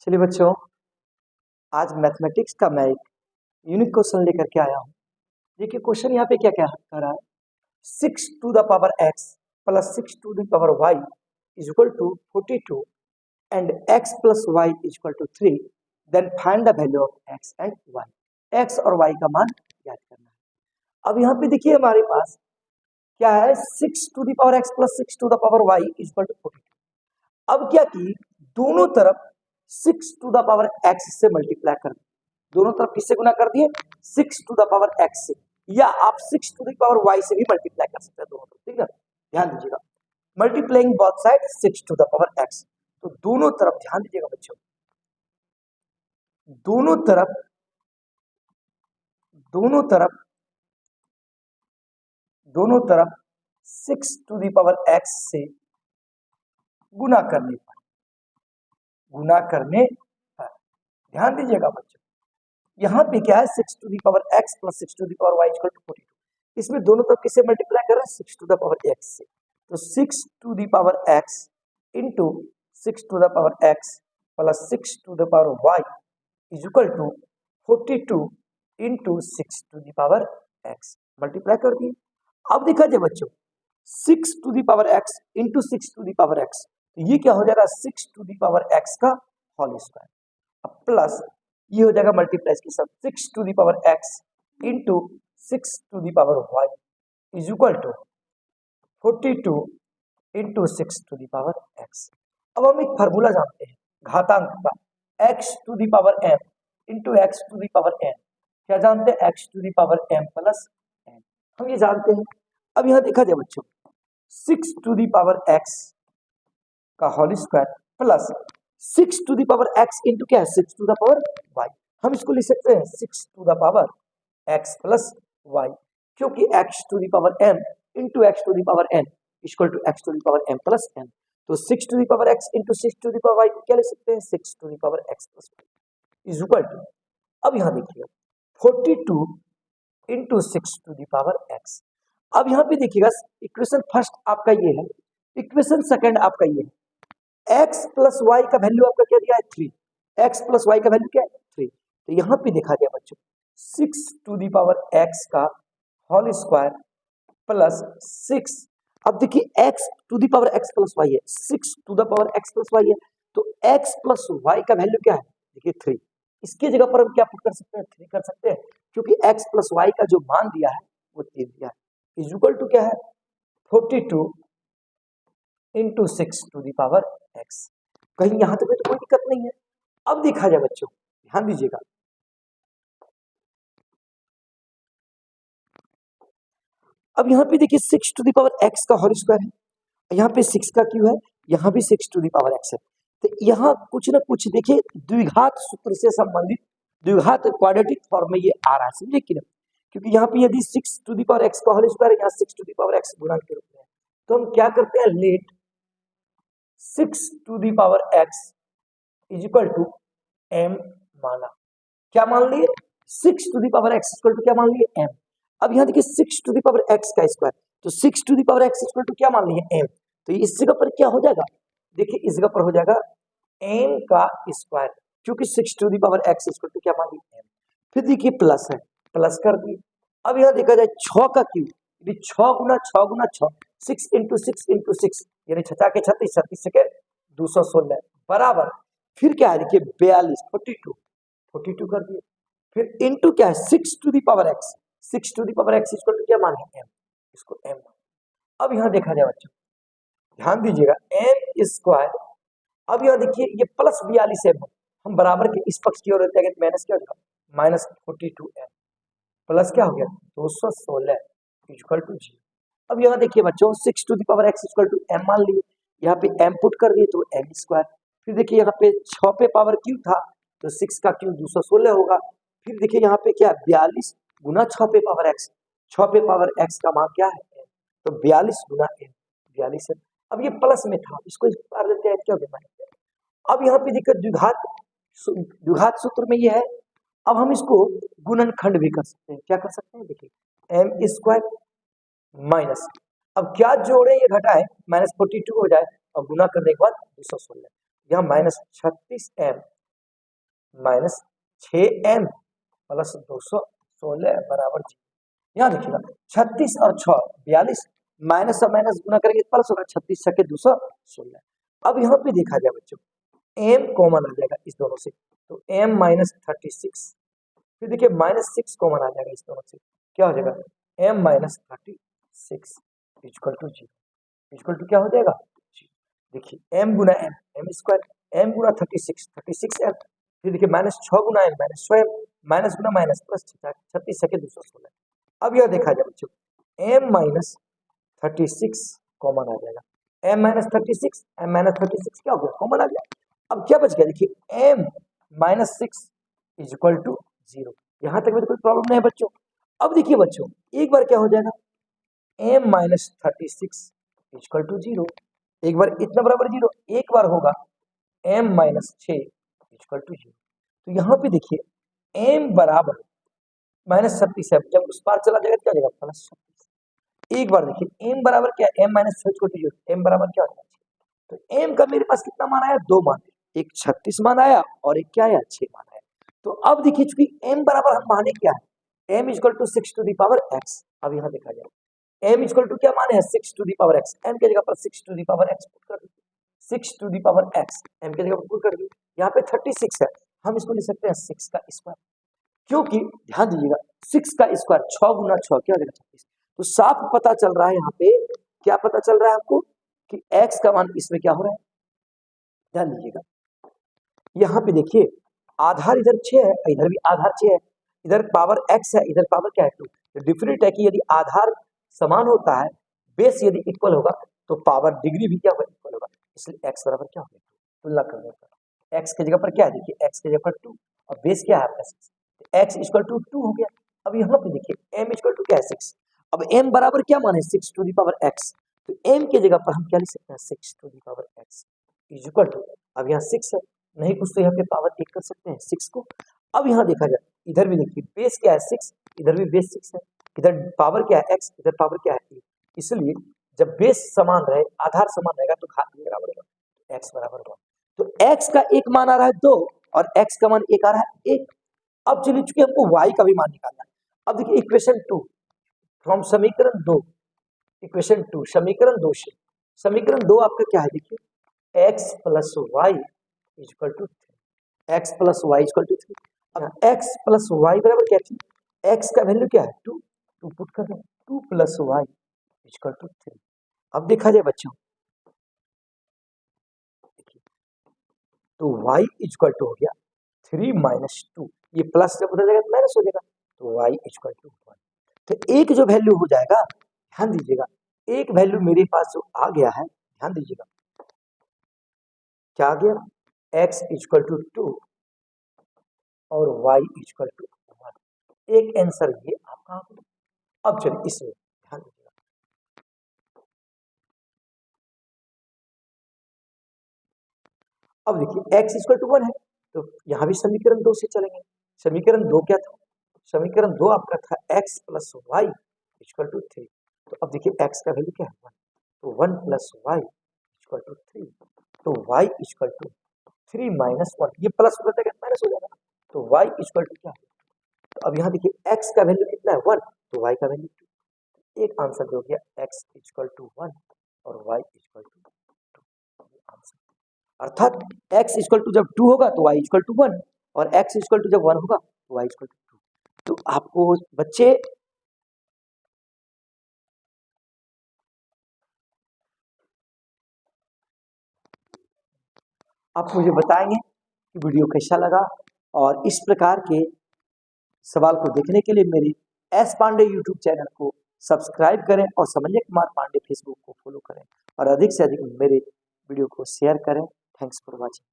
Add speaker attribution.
Speaker 1: चलिए बच्चों, आज मैथमेटिक्स का मैं एक यूनिक क्वेश्चन लेकर के आया हूँ। देखिए क्वेश्चन यहाँ पे क्या क्या कर रहा है। 6 to the power x plus 6 to the power y is equal to 42 and x plus y is equal to 3। Then find the value of x and y। x और y का मान ज्ञात करना है। अब यहाँ पे देखिए हमारे पास क्या है, 6 to the power x plus 6 to the power y is equal to 42। अब क्या की दोनों तरफ 6 टू द पावर x से मल्टीप्लाई कर दिए। दोनों तरफ किससे गुना कर दिए? 6 टू द पावर x से, या आप 6 टू द पावर y से भी मल्टीप्लाई कर सकते हैं दोनों तरफ। ठीक है, ध्यान दीजिएगा, multiplying both side 6 to the power x। तो दोनों तरफ ध्यान दीजिएगा बच्चों, दोनों तरफ 6 टू द पावर x से गुना करने पर ध्यान दीजिएगा बच्चों, यहाँ पे क्या है 6 to the power x plus 6 to the power y equal to 42। इसमें दोनों तरफ किससे मल्टीप्लाई कर रहे हैं? 6 टू द पावर x से। तो 6 to the power x into 6 to the power x plus 6 to the power y is equal to 42 into 6 to the power x। Multiply कर दिए। अब देखा जाए बच्चों, 6 to the power x into 6 to the power x, तो ये क्या हो जाएगा? 6 टू दी पावर x का होल स्क्वायर। अब प्लस ये हो जाएगा मल्टीप्लाई के साथ 6 to the power x into 6 to the power y is equal to 42 into 6 to the power x। अब हम एक फार्मूला जानते हैं घातांक का, x to the power m into x to the power n। क्या जानते हैं? x to the power m plus n, हम ये जानते हैं। अब यहाँ देखा जाए बच्चों, 6 टू दी पावर x का whole square plus 6 to the power x into क्या है? 6 टू द पावर y। हम इसको लिख सकते हैं 6 to the power x plus y, क्योंकि x to the power m into x to the power n equal to x to the power m plus n। तो 6 to the power x into 6 to the power y को क्या लिख सकते हैं? 6 to the power x plus y is equal to, अब यहाँ देखिएगा 42 into 6 to the power x। अब यहाँ पे देखिएगा इक्वेशन फर्स्ट आपका ये है, इक्वेशन सेकंड आपका ये है। x प्लस वाई का वैल्यू आपका क्या दिया है? 3। x प्लस वाई का वैल्यू क्या है? 3। तो यहाँ पे देखा गया बच्चों 6 टू दी पावर x का होल स्क्वायर प्लस 6। अब देखिए x to the power x plus y है, 6 to the power x plus y है, तो x प्लस वाई का वैल्यू क्या है? देखिए 3। इसकी जगह पर हम क्या पुट कर सकते हैं? 3 कर सकते हैं, क्योंकि x प्लस वाई का जो मान दिया है वो 3 दिया है। इज इक्वल टू क्या है? 42 into 6 to the power x। कहीं यहां तक तो कोई दिक्कत नहीं है। अब देखा जाए बच्चों, ध्यान दीजिएगा, अब यहाँ पे देखिए 6 टू दी पावर x का होल स्क्वायर है, यहाँ पे 6 का क्यू है, यहाँ भी 6 टू दी पावर x है। तो यहाँ कुछ ना कुछ देखिए द्विघात सूत्र से संबंधित द्विघात क्वाड्रेटिक फॉर्म में ये आ रहा है, समझे कि नहीं? क्योंकि यहाँ पे यदि 6 टू दी पावर x का होल स्क्वायर है, यहाँ 6 टू दी पावर x गुणा के रूप में, तो हम क्या करते हैं? Let 6 to the power x is equal to m माना। क्या मान लिए? 6 to the power x equal to क्या मान लिए? m। अब यहाँ देखिए 6 टू दी पावर x का स्क्वायर, तो 6 to the power x equal to क्या मान लिए? m। तो इस जगह पर क्या हो जाएगा? देखिए इस जगह पर हो जाएगा m का स्क्वायर, क्योंकि 6 to the power x equal to क्या मान लिए? m। फिर देखिए प्लस है, प्लस कर दिए। अब यहाँ देखा जाए 6 का क्यूब, 6 गुना 6 गुना 6, 6 इंटू 6 इंटू 6 यानी 6 के 36, 36 से 216 बराबर, फिर क्या है? देखिए 42, 42 कर दिए। फिर इंटू क्या है? 6 to the power x, 6 to the power x equal to क्या मान है? m। इसको m मान। अब यहाँ देखा जाए बच्चों, ध्यान दीजिएगा m स्क्वायर। अब यहाँ देखिए ये प्लस 42 है, हम बराबर के इस पक्ष की ओर रहते हैं, माइनस क्या हो जाएगा? माइनस 42m प्लस क्या हो गया? 216 इक्वल टू 0। अब यहाँ देखिए बच्चों 6 to the power x equal to m मान लिए, यहाँ पे m पुट कर दिए तो m स्क्वायर। फिर देखिए यहाँ पे 6 पे पावर क्यू था, तो 6 का क्यू 216 होगा। फिर देखिए यहाँ पे क्या? 42 गुना 6 पे पावर x, 6 पे पावर x का मान क्या है? m। तो 42 गुना m 42 है। अब ये प्लस में था, इसको कर लेते हैं, क्या हो गया? अब यहाँ पे दिक्कत द्विघात सूत्र में ये है, अब हम इसको गुणनखंड भी कर सकते हैं। क्या कर सकते हैं? देखिए m स्क्वायर माइनस, अब क्या जोड़े ये घटाए, माइनस 42 हो जाए और गुना करने के बाद 216, यहाँ minus 36m minus 6m plus 216 बराबर 0। यहाँ देखिएगा 36 और 6 42, माइनस और माइनस गुना करेंगे प्लस होगा 36 छके 216। अब यहाँ पे देखा जाए बच्चों m कॉमन आ जाएगा इस दोनों से, तो m माइनस 36, फिर देखिए माइनस 6 कॉमन आ जाएगा इस दोनों से, क्या हो जाएगा m minus 36 equal to 0, equal to क्या हो जाएगा, देखिए m गुना m स्क्वायर, m गुना 36 m, फिर देखिए माइनस 6 गुना m माइनस 6m, माइनस गुना माइनस प्लस 36 छके 216। अब यह देखा जाए बच्चों m माइनस 36 कॉमन आ जाएगा, m माइनस 36, m माइनस 36 क्या हो गया, कॉमन आ गया। अब क्या बच गया, देखिए m minus 6 is equal to 0। यहां तक में तो कोई प्रॉब्लम नहीं है बच्चों। अब देखिए बच्चों एक बार क्या हो जाएगा, m minus 36 is equal to 0, एक बार इतना बराबर 0, एक बार होगा m minus 6 is equal to 0। तो यहाँ पे देखिए m बराबर माइनस 36 है, जब उस पार चला जाएगा क्या हो जाएगा प्लस 36। एक बार देखिए m बराबर क्या है, m minus 6 equal to 0, m बराबर क्या हो जाएगा, तो m का मेरे पास कितना मान आया, दो मान, एक 36 मान आया और एक क्या आया 6 मान आया। तो अब देखिए चूंकि m बराबर हम माने क्या है, m equal to 6 to the power x। अब यहाँ देखा जाए m इक्वल टू क्या माने हैं 6 to the power x, m के जगह पर 6 to the power x put कर दीजिए, 6 to the power x m के जगह पर पुट कर दीजिए। यहाँ पे 36 है, हम इसको लिख सकते हैं 6 का स्क्वायर, क्योंकि ध्यान दीजिएगा 6 का स्क्वायर 6 गुना 6 क्या हो जाएगा 36। तो साफ पता चल रहा है यहाँ पे, क्या पता चल रहा है आपको कि x का मान इसमें क्या हो रहा है, ध्यान दीजिएगा यहाँ पे देखिए आधार इधर 6 है, इधर भी आधार 6 है, इधर पावर x है, इधर पावर क्या है 2। तो डिफरेंट है कि यदि आधार समान होता है, बेस यदि इक्वल होगा तो पावर डिग्री भी क्या होगा इक्वल होगा, इसलिए x बराबर क्या होगा, तुलना करने पर x की जगह पर क्या है, देखिए x की जगह पर 2 और बेस क्या है आपका 6, x इक्वल टू 2 हो गया। अब यहाँ पे देखिए m इक्वल टू क्या है 6, अब m बराबर क्या माने 6 टू दी पावर x, तो m की जगह पर हम क्या लिख सकते हैं 6 to the power x is equal to, अब यहाँ 6 है, नहीं कुछ तो यहाँ पे पावर 1 कर सकते हैं 6 को। अब यहाँ देखा जाए इधर भी देखिए बेस क्या है 6, इधर भी बेस 6 है, इधर पावर क्या है x, इधर पावर क्या है 1, इसलिए जब बेस समान रहे आधार समान रहेगा तो घात भी बराबर होगा, x बराबर 1। तो x का एक मान आ रहा है 2 और x का मान एक आ रहा है 1। अब चलिए चूंकि हमको y का भी मान निकालना है, अब देखिए इक्वेशन 2 फ्रॉम समीकरण 2, इक्वेशन 2 समीकरण 2 से, समीकरण 2 आपका क्या है, देखिए x plus y equal to 3, x plus y equal to 3। अब x प्लस वाई बराबर क्या है, x का वैल्यू क्या है 2, 2 पुट कर दो, 2 प्लस वाई इक्वल टू 3। अब देखा जाए बच्चों तो y इक्वल टू हो गया 3 माइनस 2, ये प्लस जब बदल जाएगा तो माइनस हो जाएगा, तो y इक्वल टू 1। तो एक जो वैल्यू हो जाएगा, ध्यान दीजिएगा एक वैल्यू मेरे पास जो आ गया है, ध्यान दीजिएगा क्या आ गया, x इक्वल टू 2 और y इक्वल टू 1, एक आंसर ये आपका आ गया। अब चलिए इसमें ध्यान दीजिएगा, अब देखिए x इक्वल टू 1 है, तो यहाँ भी समीकरण 2 से चलेंगे। समीकरण 2 क्या था, समीकरण 2 आपका था x plus y equal to 3। तो अब देखिए x का वैल्यू क्या है 1, तो 1 प्लस वाई इक्वल टू 3, तो y इक्वल टू 3 माइनस 1, ये प्लस हो जाएगा माइनस हो जाएगा, तो y इक्वल टू क्या है, तो अब यहाँ देखिए x का वैल्यू कितना है 1, तो y का वैल्यू 2, एक आंसर जो हो गया x इक्वल टू 1 और y इक्वल टू 2 आंसर। अर्थात x इक्वल टू जब 2 होगा तो y इक्वल टू 1 और x इक्वल टू जब 1 होगा तो y इक्वल टू 2। तो आपको बच्चे आप मुझे बताएंगे कि वीडियो कैसा लगा, और इस प्रकार के सवाल को देखने के लिए मेरी एस पांडे यूट्यूब चैनल को सब्सक्राइब करें और समन्वय कुमार पांडे फेसबुक को फॉलो करें और अधिक से अधिक मेरे वीडियो को शेयर करें। Thanks for watching.